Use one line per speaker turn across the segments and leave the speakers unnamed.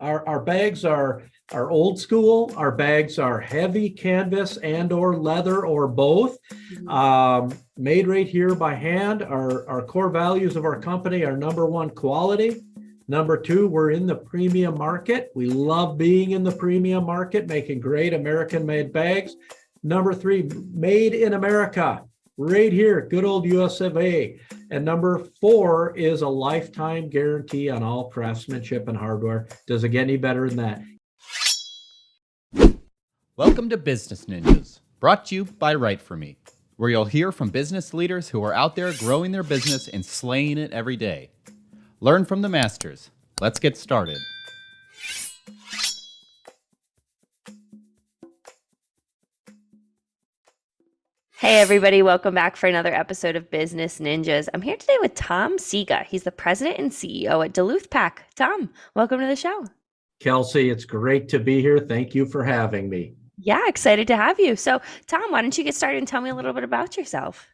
Our bags are old school. Our bags are heavy canvas and or leather or both. Made right here by hand. Our core values of our company are number one, quality. Number two, we're in the premium market. We love being in the premium market, making great American-made bags. Number three, made in America, right here, good old US of A. And number four is a lifetime guarantee on all craftsmanship and hardware. Does it get any better than that?
Welcome to Business Ninjas, brought to you by WriteForMe, where you'll hear from business leaders who are out there growing their business and slaying it every day. Learn from the masters. Let's get started.
Hey everybody, welcome back for another episode of Business Ninjas. I'm here today with Tom Siga. He's the president and CEO at Duluth Pack. Tom, welcome to the show.
Kelsey, it's great to be here. Thank you for having me.
Yeah, excited to have you. So, Tom, why don't you get started and tell me a little bit about yourself?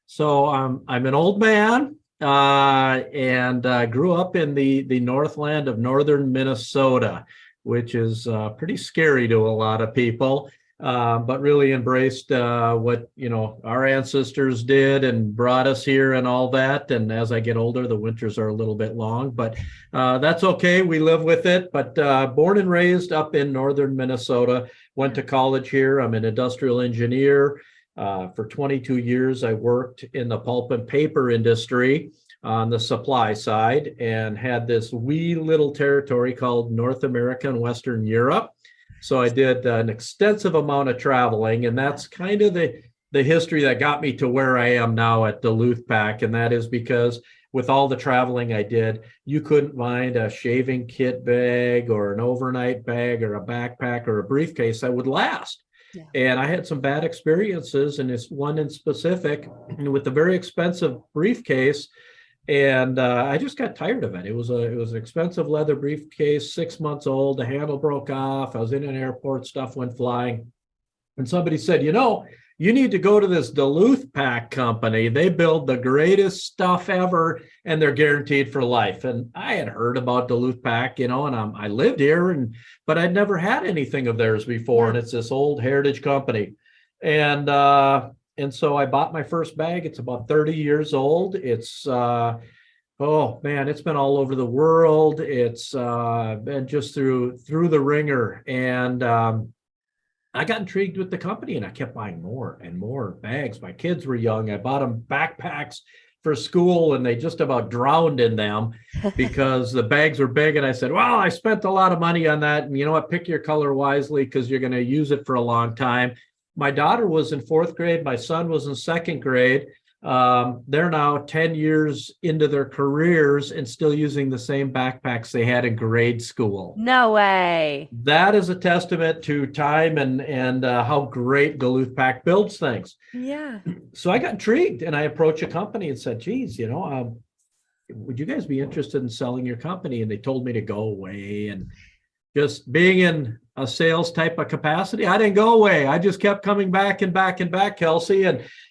So I'm an old man and grew up in the Northland of northern Minnesota, which is pretty scary to a lot of people. But really embraced what our ancestors did and brought us here and all that. And as I get older, the winters are a little bit long, but that's okay. We live with it. But born and raised up in northern Minnesota, went to college here. I'm an industrial engineer. For 22 years, I worked in the pulp and paper industry on the supply side and had this wee little territory called North America and Western Europe. So I did an extensive amount of traveling, and that's kind of the history that got me to where I am now at Duluth Pack. And that is because with all the traveling I did, you couldn't find a shaving kit bag or an overnight bag or a backpack or a briefcase that would last. Yeah. And I had some bad experiences, and this one in specific with a very expensive briefcase. And I just got tired of it. It was an expensive leather briefcase, 6 months old. The handle broke off. I was in an airport, stuff went flying. And somebody said, you need to go to this Duluth Pack company. They build the greatest stuff ever, and they're guaranteed for life. And I had heard about Duluth Pack, and I lived here, but I'd never had anything of theirs before. And it's this old heritage company. And so I bought my first bag. It's about 30 years old. It's, oh man, it's been all over the world. It's been just through the ringer. And I got intrigued with the company, and I kept buying more and more bags. My kids were young. I bought them backpacks for school, and they just about drowned in them because the bags were big. And I said, well, I spent a lot of money on that. And you know what? Pick your color wisely because you're going to use it for a long time. My daughter was in fourth grade. My son was in second grade. They're now 10 years into their careers and still using the same backpacks they had in grade school.
No way.
That is a testament to time and how great Duluth Pack builds things.
Yeah.
So I got intrigued, and I approached a company and said, geez, would you guys be interested in selling your company? And they told me to go away. And just being in a sales type of capacity, I didn't go away. I just kept coming back and back and back, Kelsey.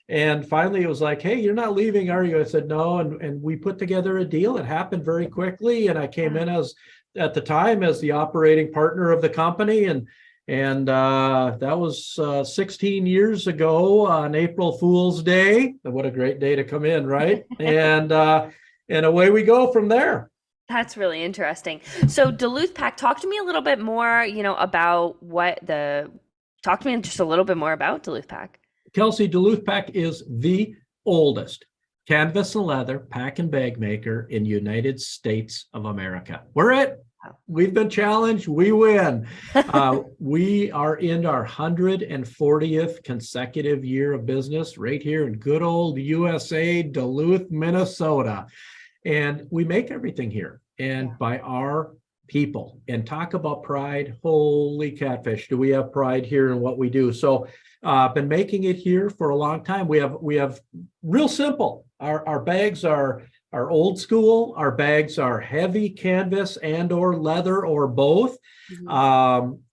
And finally it was like, hey, you're not leaving, are you? I said, no. And we put together a deal. It happened very quickly. And I came in at the time as the operating partner of the company. And that was 16 years ago on April Fool's Day. What a great day to come in, right? And away we go from there.
That's really interesting. So Duluth Pack, talk to me a little bit more, about talk to me just a little bit more about Duluth Pack.
Kelsey, Duluth Pack is the oldest canvas and leather pack and bag maker in the United States of America. We've been challenged. We win. We are in our 140th consecutive year of business right here in good old USA, Duluth, Minnesota. And we make everything here and by our people. And talk about pride. Holy catfish. Do we have pride here in what we do? So been making it here for a long time. We have real simple. Our bags are old school. Our bags are heavy canvas and or leather or both.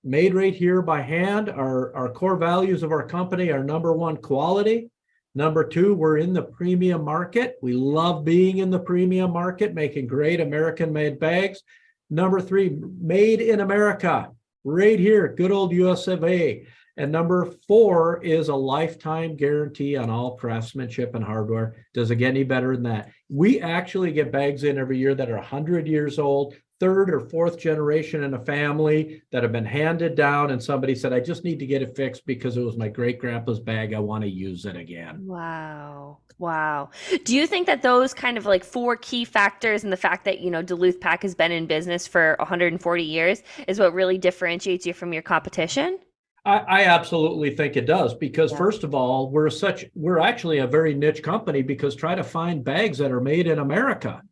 Made right here by hand. Our core values of our company are number one, quality. Number two, we're in the premium market. We love being in the premium market, making great American-made bags. Number 3, made in America, right here, good old US of A. And number 4 is a lifetime guarantee on all craftsmanship and hardware. Does it get any better than that? We actually get bags in every year that are 100 years old, third or fourth generation in a family that have been handed down. And somebody said, I just need to get it fixed because it was my great grandpa's bag. I want to use it again.
Wow. Wow. Do you think that those kind of like 4 key factors and the fact that, Duluth Pack has been in business for 140 years is what really differentiates you from your competition?
I absolutely think it does because first of all, we're actually a very niche company because try to find bags that are made in America.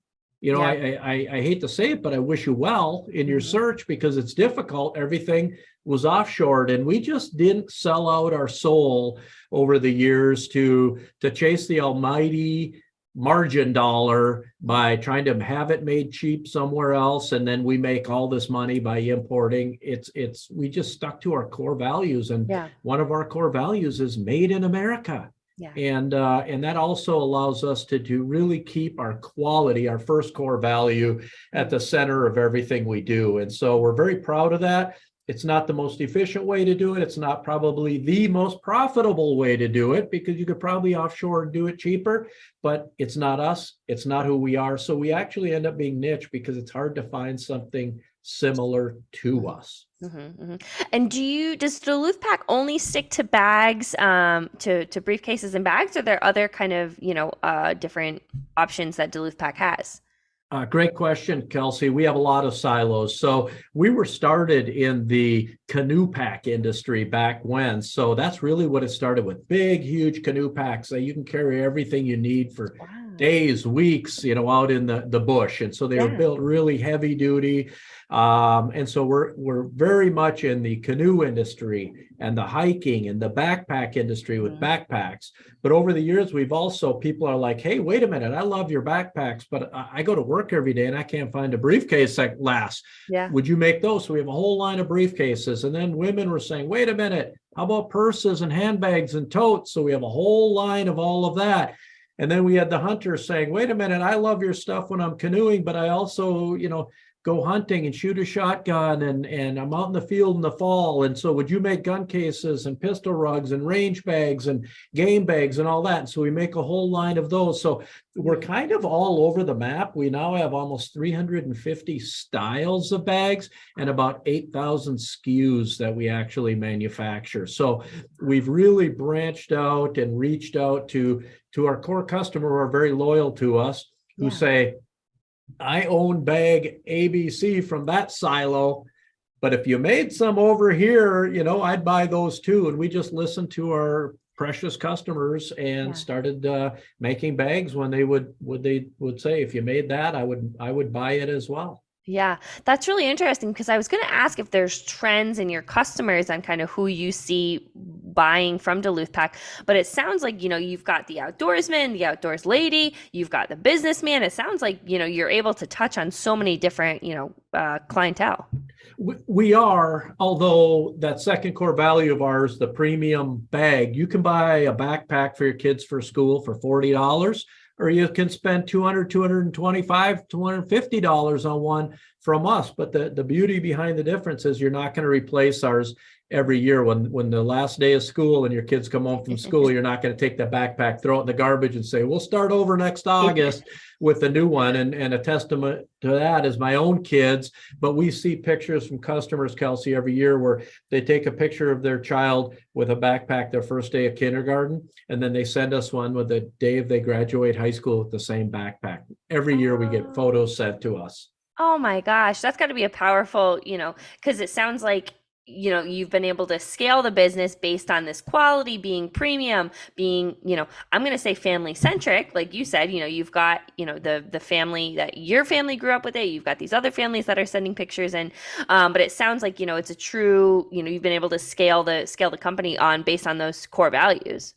I hate to say it, but I wish you well in your search because it's difficult. Everything was offshored and we just didn't sell out our soul over the years to chase the almighty margin dollar by trying to have it made cheap somewhere else. And then we make all this money by importing. We just stuck to our core values. And one of our core values is made in America. Yeah. And that also allows us to really keep our quality, our first core value at the center of everything we do. And so we're very proud of that. It's not the most efficient way to do it. It's not probably the most profitable way to do it because you could probably offshore and do it cheaper, but it's not us. It's not who we are. So we actually end up being niche because it's hard to find something similar to us.
And does Duluth Pack only stick to bags, to briefcases and bags? Or are there other kind of, different options that Duluth Pack has?
Great question, Kelsey. We have a lot of silos. So we were started in the canoe pack industry back when. So that's really what it started with. Big, huge canoe packs that you can carry everything you need for days, weeks, out in the bush. And so they were built really heavy duty. And so we're very much in the canoe industry and the hiking and the backpack industry with backpacks. But over the years, people are like, hey, wait a minute, I love your backpacks, but I go to work every day and I can't find a briefcase that lasts. Yeah. Would you make those? So we have a whole line of briefcases. And then women were saying, wait a minute, how about purses and handbags and totes? So we have a whole line of all of that. And then we had the hunters saying, wait a minute, I love your stuff when I'm canoeing, but I also, go hunting and shoot a shotgun and I'm out in the field in the fall. And so would you make gun cases and pistol rugs and range bags and game bags and all that? And so we make a whole line of those. So we're kind of all over the map. We now have almost 350 styles of bags and about 8,000 SKUs that we actually manufacture. So we've really branched out and reached out to our core customer who are very loyal to us, who say, I own bag ABC from that silo, but if you made some over here, I'd buy those too. And we just listened to our precious customers and started making bags when they would say, if you made that, I would buy it as well.
Yeah, that's really interesting because I was going to ask if there's trends in your customers on kind of who you see buying from Duluth Pack, but it sounds like, you've got the outdoorsman, the outdoors lady, you've got the businessman. It sounds like, you're able to touch on so many different, clientele.
We are, although that second core value of ours, the premium bag, you can buy a backpack for your kids for school for $40. Or you can spend $200, $225, $250 on one from us. But the beauty behind the difference is you're not going to replace ours every year. When the last day of school and your kids come home from school, you're not going to take the backpack, throw it in the garbage and say, we'll start over next August with the new one. And a testament to that is my own kids. But we see pictures from customers, Kelsey, every year where they take a picture of their child with a backpack their first day of kindergarten. And then they send us one with the day they graduate high school with the same backpack. Every year we get photos sent to us.
Oh my gosh, that's got to be a powerful, because it sounds like, you've been able to scale the business based on this quality being premium, being, I'm going to say family centric. Like you said, you've got, the family that your family grew up with it. You've got these other families that are sending pictures in. But it sounds like, it's a true, you've been able to scale the company based on those core values.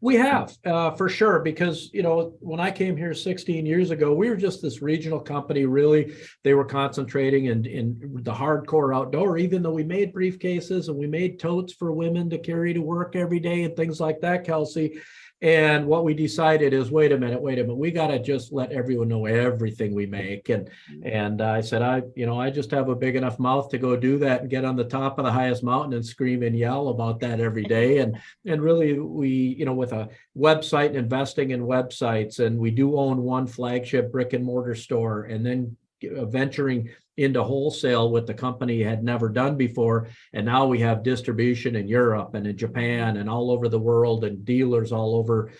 We have, for sure, because, when I came here 16 years ago, we were just this regional company, really. They were concentrating in the hardcore outdoor, even though we made briefcases and we made totes for women to carry to work every day and things like that, Kelsey. And what we decided is, wait a minute, we got to just let everyone know everything we make. And I said, I just have a big enough mouth to go do that and get on the top of the highest mountain and scream and yell about that every day. And really, we, with a website and investing in websites, and we do own one flagship brick and mortar store, and then venturing into wholesale with the company had never done before. And now we have distribution in Europe and in Japan and all over the world, and dealers all over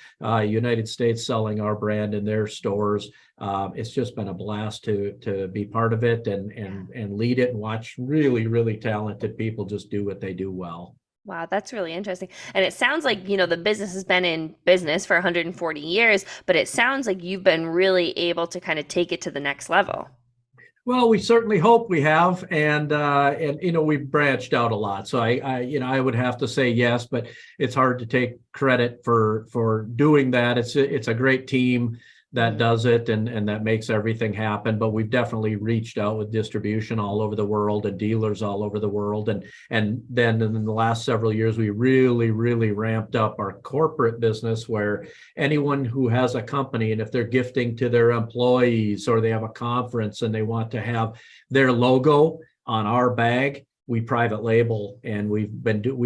United States selling our brand in their stores. It's just been a blast to be part of it and lead it and watch really, really talented people just do what they do well.
Wow, that's really interesting. And it sounds like, the business has been in business for 140 years, but it sounds like you've been really able to kind of take it to the next level.
Well, we certainly hope we have, and we've branched out a lot. So I would have to say yes, but it's hard to take credit for doing that. It's a great team that does it and that makes everything happen. But we've definitely reached out with distribution all over the world and dealers all over the world. And then in the last several years, we really, really ramped up our corporate business, where anyone who has a company, and if they're gifting to their employees or they have a conference and they want to have their logo on our bag, we private label, and we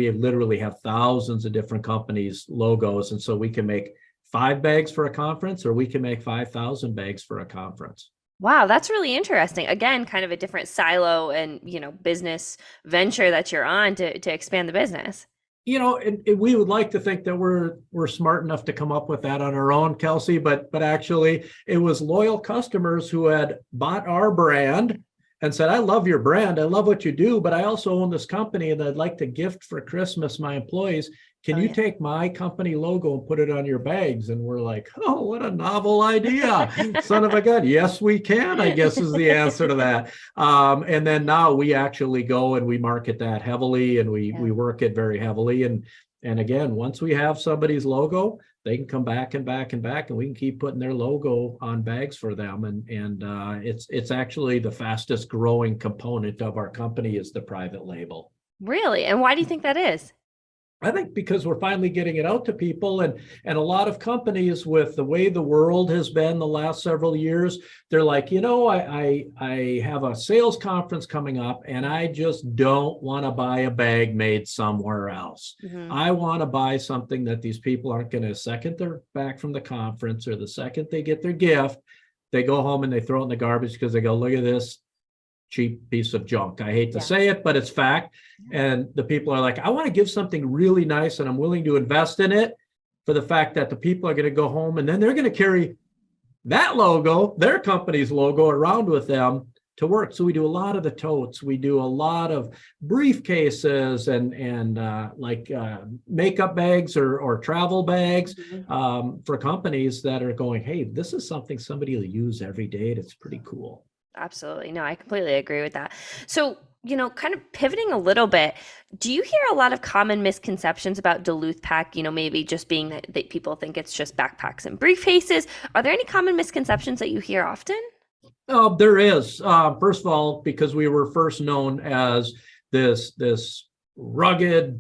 literally have thousands of different companies' logos. And so we can make 5 bags for a conference, or we can make 5,000 bags for a conference.
Wow, that's really interesting. Again, kind of a different silo and, business venture that you're on to expand the business.
And we would like to think that we're smart enough to come up with that on our own, Kelsey, but actually it was loyal customers who had bought our brand and said, I love your brand, I love what you do, but I also own this company and I'd like to gift for Christmas my employees. Can you take my company logo and put it on your bags? And we're like, oh, what a novel idea. Son of a gun. Yes, we can, I guess, is the answer to that. And then now we actually go and we market that heavily, and we work it very heavily. And again, once we have somebody's logo, they can come back and back and back, and we can keep putting their logo on bags for them. And it's actually the fastest growing component of our company is the private label.
Really? And why do you think that is?
I think because we're finally getting it out to people, and a lot of companies, with the way the world has been the last several years, they're like, I have a sales conference coming up and I just don't want to buy a bag made somewhere else. Mm-hmm. I want to buy something that these people aren't going to, the second they're back from the conference or the second they get their gift, they go home and they throw it in the garbage because they go, look at this cheap piece of junk. I hate to say it, but it's fact. And the people are like, I want to give something really nice, and I'm willing to invest in it for the fact that the people are going to go home and then they're going to carry that logo, their company's logo, around with them to work. So we do a lot of the totes. We do a lot of briefcases and makeup bags or travel bags for companies that are going, hey, this is something somebody will use every day. It's pretty cool.
Absolutely. No, I completely agree with that. So, kind of pivoting a little bit, do you hear a lot of common misconceptions about Duluth Pack, maybe just being that people think it's just backpacks and briefcases? Are there any common misconceptions that you hear often?
Oh, there is. First of all, because we were first known as this rugged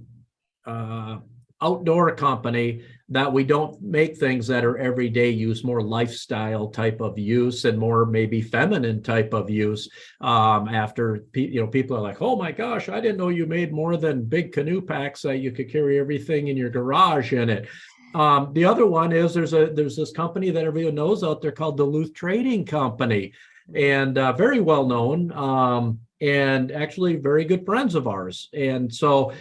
outdoor company, that we don't make things that are everyday use, more lifestyle type of use and more maybe feminine type of use. After people are like, oh my gosh, I didn't know you made more than big canoe packs that you could carry everything in your garage in it. The other one is there's this company that everyone knows out there called Duluth Trading Company, and very well known, and actually very good friends of ours. And so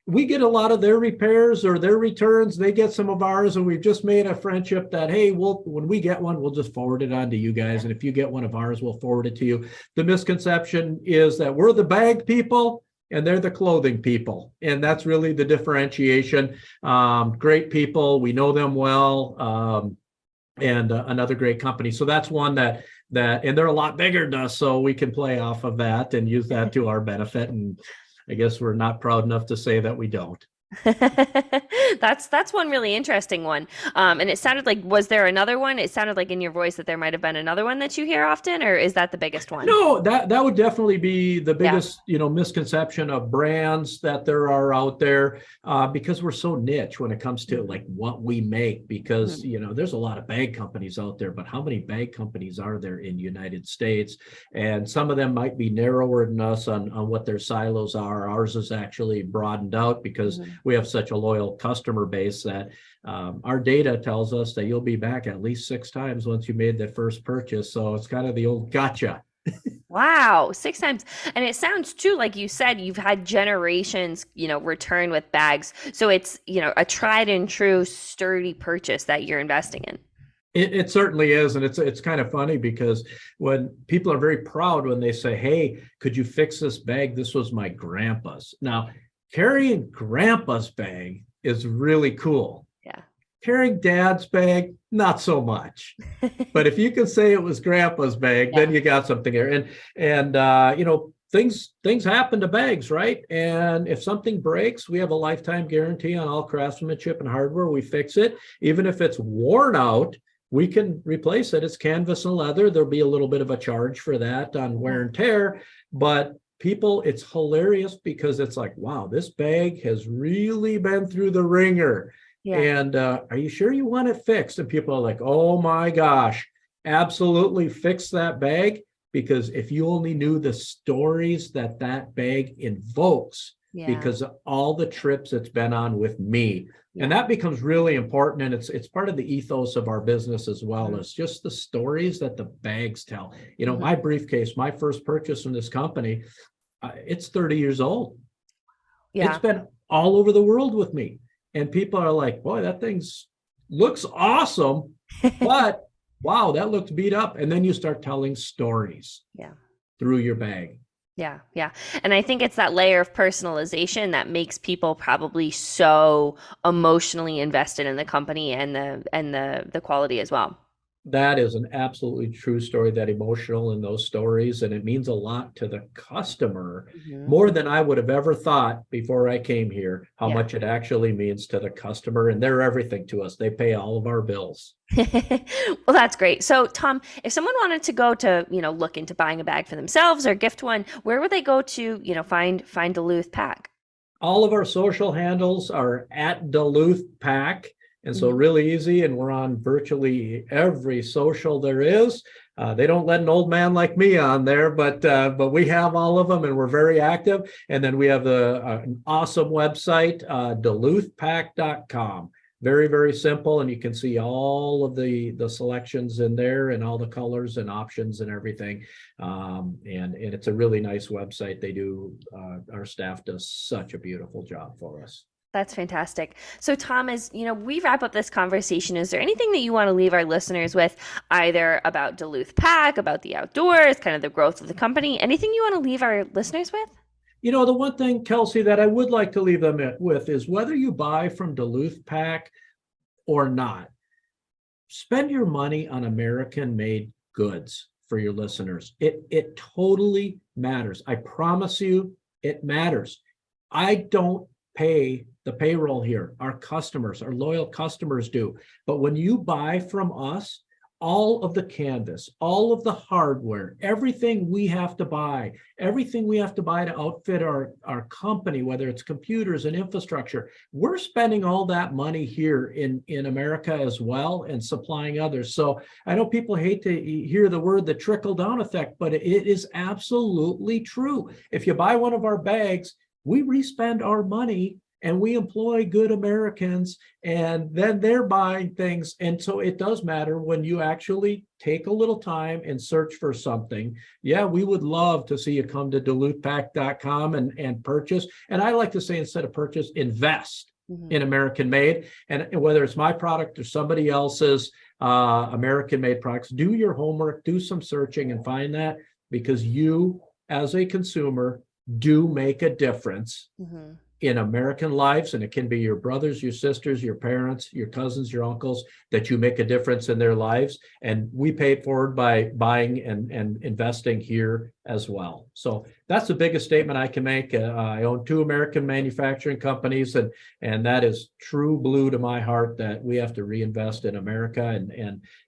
we get a lot of their repairs or their returns. They get some of ours, and we've just made a friendship that, hey, when we get one, we'll just forward it on to you guys. And if you get one of ours, we'll forward it to you. The misconception is that we're the bag people and they're the clothing people. And that's really the differentiation. Great people. We know them well. And another great company. So that's one that, and they're a lot bigger than us, so we can play off of that and use that to our benefit. And I guess we're not proud enough to say that we don't.
That's one really interesting one. And it sounded like, was there another one? It sounded like in your voice that there might have been another one that you hear often, or is that the biggest one?
No, that would definitely be the
Yeah.
biggest, misconception of brands that there are out there, because we're so niche when it comes to like what we make. Because there's a lot of bag companies out there, but how many bag companies are there in the United States? And some of them might be narrower than us on what their silos are. Ours is actually broadened out because we have such a loyal customer base that our data tells us that you'll be back at least 6 times once you made that first purchase. So it's kind of the old gotcha.
Wow, 6 times. And it sounds too, like you said, you've had generations, return with bags. So it's, a tried and true sturdy purchase that you're investing in.
It certainly is. And it's kind of funny because when people are very proud when they say, hey, could you fix this bag? This was my grandpa's. Now, carrying grandpa's bag is really cool.
Yeah.
Carrying dad's bag, not so much. But if you can say it was grandpa's bag, then you got something there. And things happen to bags, right? And if something breaks, we have a lifetime guarantee on all craftsmanship and hardware. We fix it. Even if it's worn out, we can replace it. It's canvas and leather. There'll be a little bit of a charge for that on wear and tear, but people, it's hilarious because it's like, wow, this bag has really been through the ringer.
Yeah.
And are you sure you want it fixed? And people are like, oh my gosh, absolutely fix that bag. Because if you only knew the stories that bag invokes, because of all the trips it's been on with me. And that becomes really important. And it's part of the ethos of our business as well. It's just the stories that the bags tell. My briefcase, my first purchase from this company, it's 30 years old.
Yeah.
It's been all over the world with me. And people are like, boy, that looks awesome, but wow, that looks beat up. And then you start telling stories through your bag.
Yeah. Yeah. And I think it's that layer of personalization that makes people probably so emotionally invested in the company and the quality as well.
That is an absolutely true story, that emotional in those stories. And it means a lot to the customer, more than I would have ever thought before I came here, how much it actually means to the customer. And they're everything to us. They pay all of our bills.
Well, that's great. So, Tom, if someone wanted to go to, look into buying a bag for themselves or gift one, where would they go to, find Duluth Pack?
All of our social handles are at Duluth Pack. And so really easy. And we're on virtually every social there is. They don't let an old man like me on there, but we have all of them and we're very active. And then we have an awesome website, DuluthPack.com. Very, very simple. And you can see all of the selections in there and all the colors and options and everything. And it's a really nice website. Our staff does such a beautiful job for us.
That's fantastic. So, Tom, as we wrap up this conversation, is there anything that you want to leave our listeners with, either about Duluth Pack, about the outdoors, kind of the growth of the company, anything you want to leave our listeners with?
The one thing, Kelsey, that I would like to leave them with is whether you buy from Duluth Pack or not, spend your money on American-made goods for your listeners. It totally matters. I promise you, it matters. I don't pay the payroll here. Our customers, our loyal customers do. But when you buy from us, all of the canvas, all of the hardware, everything we have to buy to outfit our company, whether it's computers and infrastructure, we're spending all that money here in America as well and supplying others. So I know people hate to hear the word the trickle down effect, but it is absolutely true. If you buy one of our bags, we re-spend our money and we employ good Americans, and then they're buying things. And so it does matter when you actually take a little time and search for something. Yeah, we would love to see you come to DuluthPack.com and purchase. And I like to say, instead of purchase, invest in American made. And whether it's my product or somebody else's American made products, do your homework, do some searching and find that, because you as a consumer do make a difference in American lives, and it can be your brothers, your sisters, your parents, your cousins, your uncles, that you make a difference in their lives. And we pay it forward by buying and investing here as well. So that's the biggest statement I can make. I own 2 American manufacturing companies, and that is true blue to my heart, that we have to reinvest in America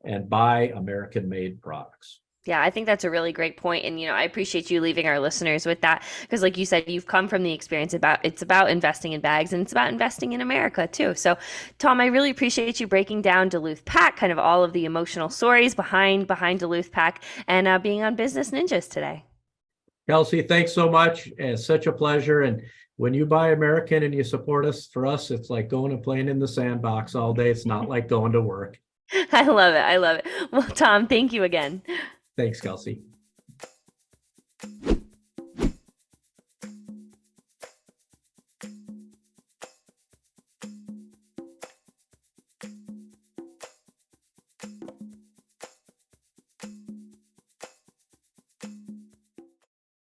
and buy American-made products.
Yeah, I think that's a really great point. And, I appreciate you leaving our listeners with that because, like you said, you've come from the experience it's about investing in bags, and it's about investing in America too. So, Tom, I really appreciate you breaking down Duluth Pack, kind of all of the emotional stories behind Duluth Pack, and being on Business Ninjas today.
Kelsey, thanks so much. It's such a pleasure. And when you buy American and you support us, for us, it's like going and playing in the sandbox all day. It's not like going to work.
I love it. I love it. Well, Tom, thank you again.
Thanks, Kelsey.